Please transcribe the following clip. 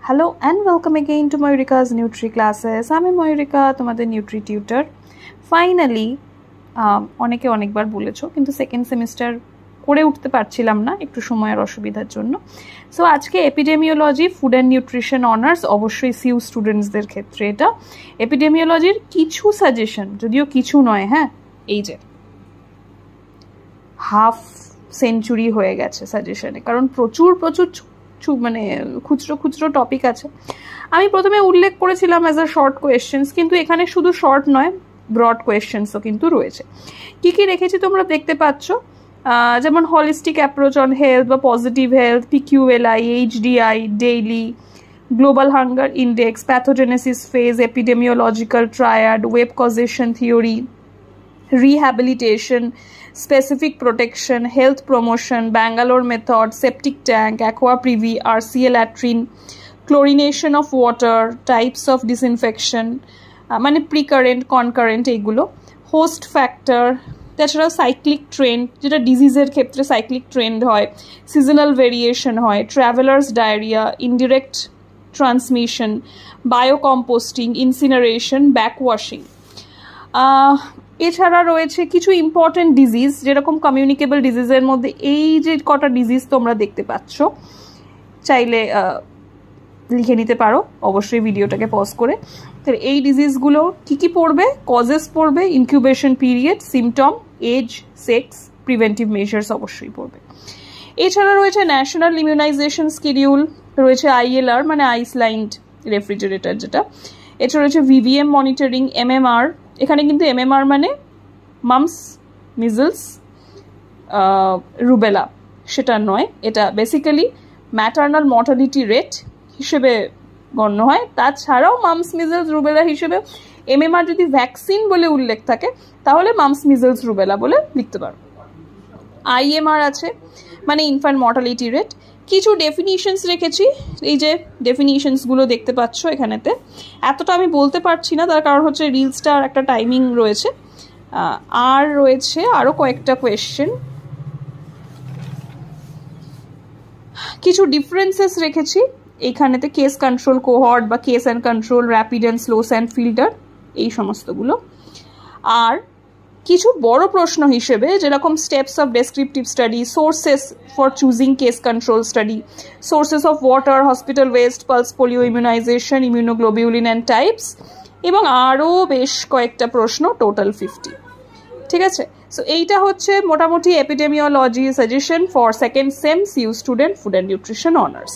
Hello and welcome again to Mayurika's Nutri classes. আমি ময়ূরিকা, তোমাদের Nutri tutor. Finally অনেকে অনেকবার বলেছো, কিন্তু সেকেন্ড সেমিস্টার করে উঠতে পারছিলাম না একটু সময়ের অসুবিধার জন্য। সো আজকে epidemiology food and nutrition honours, অবশ্যই সিইউ স্টুডেন্টসদের ক্ষেত্রে এটা এপিডেমিওলজির কিছু সাজেশন, যদিও কিছু নয়, হ্যাঁ, এই যে হাফ সেঞ্চুরি হয়ে গেছে সাজেশনে, কারণ প্রচুর মানে খুচরো টপিক আছে। আমি প্রথমে উল্লেখ করেছিলাম অ্যাজ আ শর্ট কোয়েশ্চেন্স, কিন্তু এখানে শুধু শর্ট নয়, ব্রড কোয়েশ্চেন্সও কিন্তু রয়েছে। কি কি রেখেছি তোমরা দেখতে পাচ্ছ, যেমন হলিস্টিক অ্যাপ্রোচ অন হেলথ বা positive health, PQLI, HDI, daily, global hunger index, pathogenesis phase, epidemiological triad, web causation theory, rehabilitation, specific protection, health promotion, Bangalore method, septic tank, aqua privy, RCA latrine, chlorination of water, types of disinfection, মানে precurrent concurrent এইগুলো, host factor, তাছাড়াও cyclic trend, যেটা ডিজিজের ক্ষেত্রে cyclic trend হয়, seasonal variation হয়, travellers diarrhoea, indirect transmission, biocomposting, incineration, backwashing. এছাড়া রয়েছে কিছু ইম্পর্টেন্ট ডিজিজ, যেরকম কমিউনিকেবল ডিজিজের মধ্যে এই যে কটা ডিজিজ তোমরা দেখতে পাচ্ছ, চাইলে লিখে নিতে পারো অবশ্যই ভিডিওটাকে পজ করে। তো এই ডিজিজগুলো কি কি পড়বে, কজেস পড়বে, incubation period, symptom, age, sex, preventive measures অবশ্যই পড়বে। এছাড়া রয়েছে ন্যাশনাল ইমিউনাইজেশন স্কেডিউল, রয়েছে ILR মানে আইসল্যান্ড রেফ্রিজারেটর যেটা, এছাড়া রয়েছে VVM মনিটরিং, MMR, এখানে কিন্তু MMR মানে মামস, মিজলস, রুবেলা সেটা নয়, এটা বেসিক্যালি ম্যাটার্নাল মর্টালিটি রেট হিসেবে গণ্য হয়। তাছাড়াও মামস, মিজলস, রুবেলা হিসেবে MMR যদি ভ্যাকসিন বলে উল্লেখ থাকে তাহলে মামস, মিজলস, রুবেলা বলে লিখতে পারো। IMR আছে মানে ইনফ্যান্ট মর্টালিটি রেট। কিছু ডেফিনিশনস রেখেছি, এই যে ডেফিনিশনসগুলো দেখতে পাচ্ছ এখানেতে। এতটা আমি বলতে পারছি না, তার কারণ হচ্ছে রিলসটার একটা টাইমিং রয়েছে। আর রয়েছে আরও কয়েকটা কোয়েশ্চেন, কিছু ডিফারেন্সেস রেখেছি এইখানেতে, কেস কন্ট্রোল কোহর্ট বা case and control, rapid and slow sand filter, এই সমস্তগুলো। আর কিছু বড় প্রশ্ন হিসেবে যেরকম steps of descriptive study, sources for choosing case control study, sources of water, hospital waste, pulse polio immunization, immunoglobulin and types, এবং আরও বেশ কয়েকটা প্রশ্ন, টোটাল 50। ঠিক আছে, সো এইটা হচ্ছে মোটামুটি epidemiology suggestion for second sem CU student food and nutrition honours.